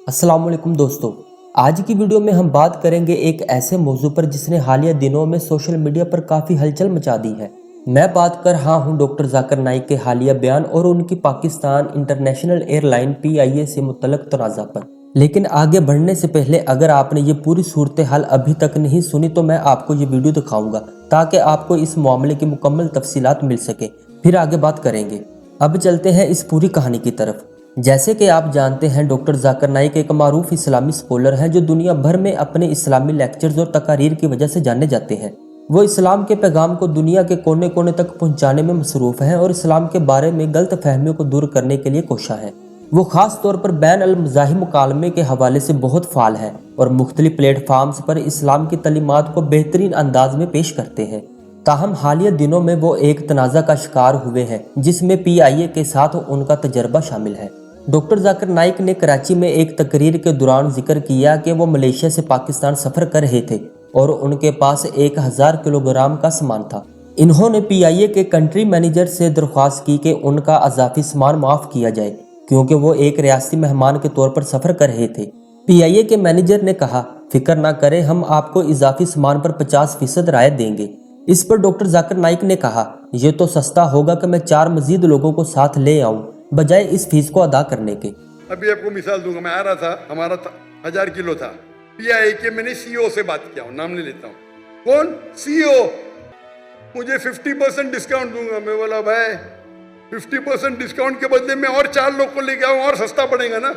अस्सलाम वालेकुम दोस्तों, आज की वीडियो में हम बात करेंगे एक ऐसे मौजू पर जिसने हालिया दिनों में सोशल मीडिया पर काफ़ी हलचल मचा दी है। मैं बात कर रहा हूं डॉक्टर जाकिर नाइक के हालिया बयान और उनकी पाकिस्तान इंटरनेशनल एयरलाइन PIA से मुतल्लक तनाज़ा पर। लेकिन आगे बढ़ने से पहले अगर आपने ये पूरी सूरत हाल अभी तक नहीं सुनी तो मैं आपको ये वीडियो दिखाऊंगा ताकि आपको इस मामले की मुकम्मल तफसीलात मिल सके, फिर आगे बात करेंगे। अब चलते हैं इस पूरी कहानी की तरफ। जैसे कि आप जानते हैं, डॉक्टर जाकिर नाइक एक मारूफ इस्लामी स्कॉलर हैं जो दुनिया भर में अपने इस्लामी लेक्चर्स और तकारीर की वजह से जाने जाते हैं। वो इस्लाम के पैगाम को दुनिया के कोने कोने तक पहुंचाने में मसरूफ़ हैं और इस्लाम के बारे में गलत फहमियों को दूर करने के लिए कोशा है। वो ख़ास तौर पर बैन अल मज़ाहिब मुकालमे के हवाले से बहुत फ़ाल हैं और मुख्तलिफ प्लेटफार्म्स पर इस्लाम की तलीमात को बेहतरीन अंदाज में पेश करते हैं। ताहम हालिया दिनों में वो एक तनाज़ा का शिकार हुए हैं जिसमें PIA के साथ उनका तजर्बा शामिल है। डॉक्टर जाकिर नाइक ने कराची में एक तकरीर के दौरान जिक्र किया कि वो मलेशिया से पाकिस्तान सफ़र कर रहे थे और उनके पास 1000 किलोग्राम का सामान था। इन्होंने PIA के कंट्री मैनेजर से दरख्वास्त की कि उनका अजाफी सामान माफ़ किया जाए क्योंकि वो एक रियासती मेहमान के तौर पर सफ़र कर रहे थे। PIA के मैनेजर ने कहा, फिक्र ना करें, हम आपको इजाफी सामान पर 50% रायत देंगे। इस पर डॉक्टर जाकिर नाइक ने कहा, यह तो सस्ता होगा कि मैं 4 मजीद लोगों को साथ ले आऊं बजाय इस फीस को अदा करने के। अभी आपको मिसाल दूंगा, मैं आ रहा था, हमारा 1000 किलो था। PIA के मैंने CEO से बात किया, नाम नहीं लेता हूँ, कौन CEO, मुझे 50% डिस्काउंट दूंगा। मैं बोला भाई 50% डिस्काउंट के बदले में और 4 लोग को लेके आऊँ और सस्ता पड़ेगा ना।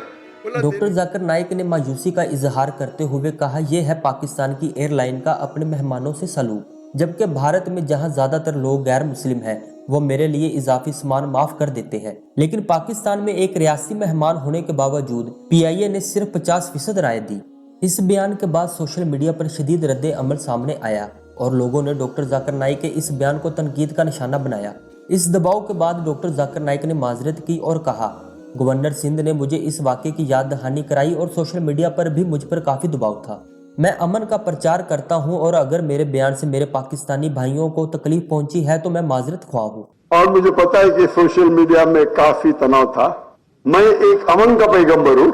डॉक्टर जाकिर नाइक ने मायूसी का इजहार करते हुए कहा, यह है पाकिस्तान की एयरलाइन का अपने मेहमानों से सलूक, जबकि भारत में जहां ज्यादातर लोग गैर मुस्लिम हैं वो मेरे लिए इजाफी सामान माफ कर देते हैं, लेकिन पाकिस्तान में एक रियासती मेहमान होने के बावजूद PIA ने सिर्फ 50% रायत दी। इस बयान के बाद सोशल मीडिया पर शदीद रद्द अमल सामने आया और लोगों ने डॉक्टर जाकिर नाइक के इस बयान को तनकीद का निशाना बनाया। इस दबाव के बाद डॉक्टर जाकिर नाइक ने माजरत की और कहा, गवर्नर सिंध ने मुझे इस वाक़े की याद दहानी कराई और सोशल मीडिया पर भी मुझ पर काफ़ी दबाव था। मैं अमन का प्रचार करता हूं और अगर मेरे बयान से मेरे पाकिस्तानी भाइयों को तकलीफ पहुंची है तो मैं माजरत ख्वाह हूं। और मुझे पता है कि सोशल मीडिया में काफी तनाव था। मैं एक अमन का पैगंबर हूं,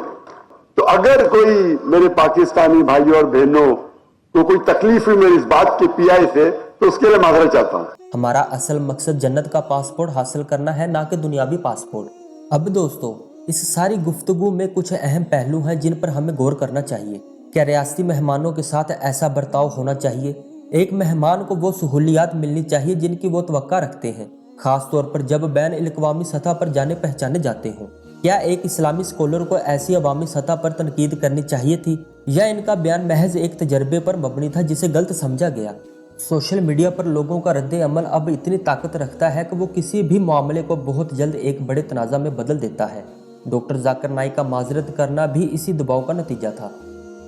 तो अगर कोई मेरे पाकिस्तानी भाइयों और बहनों को कोई तकलीफ हुई मेरी इस बात के PIA से, तो उसके लिए माजरत चाहता हूं। हमारा असल मकसद जन्नत का पासपोर्ट हासिल करना है, ना कि दुनियावी पासपोर्ट। अब दोस्तों, इस सारी गुफ्तगू में कुछ अहम पहलू हैं जिन पर हमें गौर करना चाहिए। क्या रियासती मेहमानों के साथ ऐसा बर्ताव होना चाहिए? एक मेहमान को वो सहूलियात मिलनी चाहिए जिनकी वो तवक्का रखते हैं, खास तौर पर जब बैन अल-अक़वामी सतह पर जाने पहचाने जाते हों। क्या एक इस्लामी स्कॉलर को ऐसी अवामी सतह पर तनकीद करनी चाहिए थी, या इनका बयान महज एक तजर्बे पर मबनी था जिसे गलत समझा गया? सोशल मीडिया पर लोगों का रद्द अमल अब इतनी ताकत रखता है कि वो किसी भी मामले को बहुत जल्द एक बड़े तनाज़ा में बदल देता है। डॉक्टर जाकिर नाइक का माजरत करना भी इसी दबाव का नतीजा था।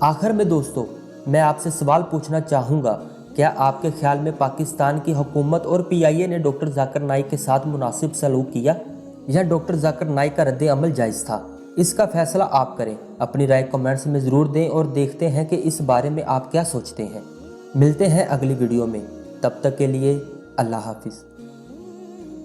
आखिर में दोस्तों, मैं आपसे सवाल पूछना चाहूँगा, क्या आपके ख्याल में पाकिस्तान की हुकूमत और PIA ने डॉक्टर जाकिर नाइक के साथ मुनासिब सलूक किया, या डॉक्टर जाकिर नाइक का रद्द अमल जायज़ था? इसका फैसला आप करें। अपनी राय कमेंट्स में ज़रूर दें और देखते हैं कि इस बारे में आप क्या सोचते हैं। मिलते हैं अगली वीडियो में, तब तक के लिए अल्लाह हाफिज़।